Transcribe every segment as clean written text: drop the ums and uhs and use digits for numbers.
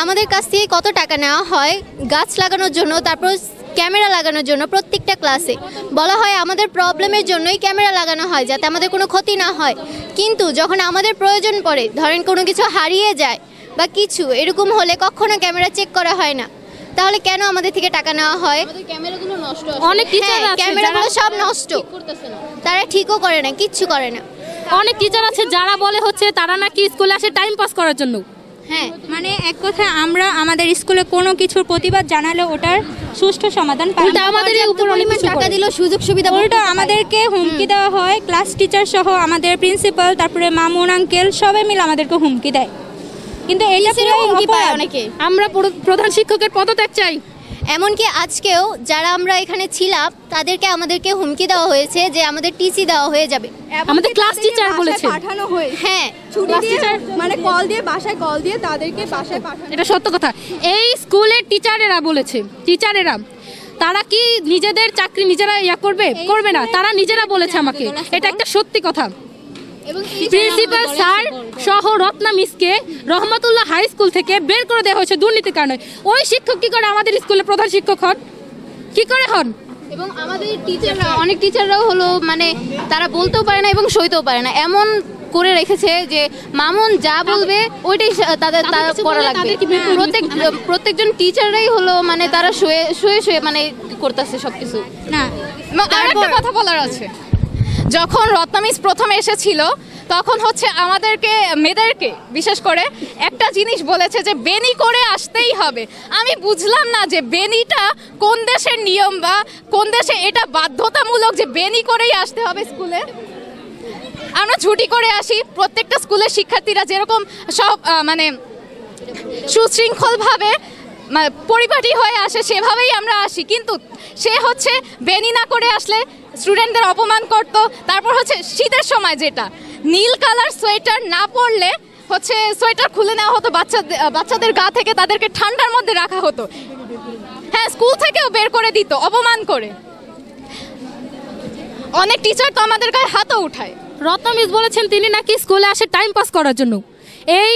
আমাদের কাছ থেকে কত টাকা নেওয়া হয় গাছ লাগানোর জন্য, তারপর ক্যামেরা লাগানোর জন্য। প্রত্যেকটা ক্লাসে বলা হয় আমাদের প্রবলেমের জন্যই ক্যামেরা লাগানো হয়, যাতে আমাদের কোনো ক্ষতি না হয়। কিন্তু যখন আমাদের প্রয়োজন পড়ে, ধরেন কোনো কিছু হারিয়ে যায় বা কিছু এরকম হলে কখনো ক্যামেরা চেক করা হয় না। তাহলে কেন আমাদের থেকে টাকা নেওয়া হয়? ক্যামেরাগুলো নষ্ট, অনেক টিচার আছে ক্যামেরাগুলো সব নষ্ট, তারা ঠিকও করে না, কিচ্ছু করে না। অনেক টিচার আছে যারা বলে হচ্ছে তারা নাকি স্কুলে আসে টাইম পাস করার জন্য। হ্যাঁ, মানে এক কথায় আমরা আমাদের স্কুলে কোনো কিছুর প্রতিবাদ জানালে ওটার সুষ্ঠু সমাধান পাই না। আমাদের উপর অনেক টাকা দিল, সুযোগ সুবিধা উল্টো আমাদেরকে হুমকি দেওয়া হয়। ক্লাস টিচার সহ আমাদের প্রিন্সিপাল, তারপরে মামুন আঙ্কেল সবাই মিলে আমাদেরকে হুমকি দেয়। কিন্তু এটা হুমকি পায় অনেকে। আমরা প্রধান শিক্ষকের পদত্যাগ চাই। এমনকি আজকেও যারা আমরা এখানে ছিলাম তাদেরকে আমাদেরকে হুমকি দেওয়া হয়েছে যে আমাদের টিসি দেওয়া হয়ে যাবে। আমাদের ক্লাস টিচার বলেছে পাঠানো হয়েছে, হ্যাঁ, ছুটি দিয়ে মানে কল দিয়ে বাসায় কল দিয়ে তাদেরকে বাসায় পাঠানো। এটা সত্য কথা। এই স্কুলের টিচারেরা বলেছে, টিচারেরা তারা কি নিজেদের চাকরি নিজেরা করবে না, তারা নিজেরা বলেছে আমাকে। এটা একটা সত্যি কথা। প্রিন্সিপাল স্যার সহ রত্না মিসকে রহমতুল্লাহ হাই স্কুল থেকে বের করে দেওয়া হয়েছে দুর্নীতির কারণে। ওই শিক্ষক কি করে আমাদের স্কুলে প্রধান শিক্ষক হন? কি করে হন? এবং আমাদের টিচাররা, অনেক টিচাররাও হলো মানে তারা বলতেও পারে না এবং সইতেও পারে না, এমন করে রেখেছে যে মামুন যা বলবে ওইটাই তারা করা লাগবে। প্রত্যেকজন টিচাররাই হলো মানে তারা শুয়ে মানে করতেছে সবকিছু। না, আরেকটা কথা বলার আছে, যখন রত্না মিস প্রথম এসেছিল তখন হচ্ছে আমাদেরকে মেয়েদেরকে বিশেষ করে একটা জিনিস বলেছে যে বেনি করে আসতেই হবে। আমি বুঝলাম না যে বেনিটা কোন দেশের নিয়ম বা কোন দেশে এটা বাধ্যতামূলক যে বেনি করেই আসতে হবে স্কুলে। আমরা ছুটি করে আসি, প্রত্যেকটা স্কুলের শিক্ষার্থীরা যেরকম সব মানে সুশৃঙ্খলভাবে পরিপাটি হয়ে আসে সেভাবেই আমরা আসি, কিন্তু সে হচ্ছে বেনি না করে আসলে স্টুডেন্টদের অপমান করত। তারপর হচ্ছে শীতের সময় যেটা নীল কালার সোয়েটার না পরলে হচ্ছে সোয়েটার খুলে নেওয়া হতো বাচ্চাদের গা থেকে, তাদেরকে ঠান্ডার মধ্যে রাখা হতো। হ্যাঁ, স্কুল থেকেও বের করে দিত অপমান করে। অনেক টিচার তো আমাদের গায়ে হাতও উঠায়। রত্না মিস বলেছেন তিনি নাকি স্কুলে আসে টাইম পাস করার জন্য। এই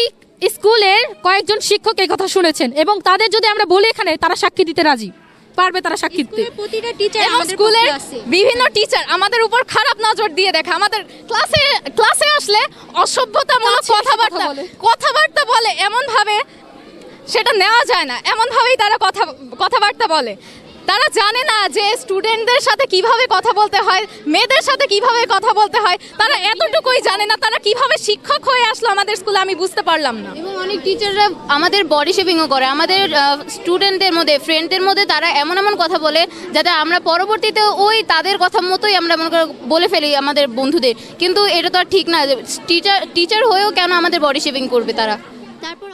স্কুলের কয়েকজন শিক্ষক এই কথা শুনেছেন এবং তাদের যদি আমরা বলি এখানে, তারা সাক্ষী দিতে রাজি পারবে, তারা সাক্ষী দিতে। প্রতিটা টিচার আমাদের স্কুলের বিভিন্ন টিচার আমাদের উপর খারাপ নজর দিয়ে দেখে। আমাদের ক্লাসে আসলে অসভ্যতামূলক কথাবার্তা বলে, এমন ভাবে সেটা নেওয়া যায় না, এমন ভাবেই তারা কথাবার্তা বলে। তারা জানে না যে স্টুডেন্টদের সাথে কিভাবে কথা বলতে হয়, মেয়েদের সাথে কিভাবে কথা বলতে হয়, তারা এতটুকুই জানে না। তারা কিভাবে শিক্ষক হয়ে আসলো আমাদের স্কুলে আমি বুঝতে পারলাম না। এবং অনেক টিচাররা আমাদের বডি শেপিংও করে, আমাদের স্টুডেন্টদের মধ্যে, ফ্রেন্ডদের মধ্যে তারা এমন কথা বলে যাতে আমরা পরবর্তীতে ওই তাদের কথা মতোই আমরা মনে করে বলে ফেলি আমাদের বন্ধুদের। কিন্তু এটা তো আর ঠিক না, টিচার হয়েও কেন আমাদের বডি শেপিং করবে তারা। তারপর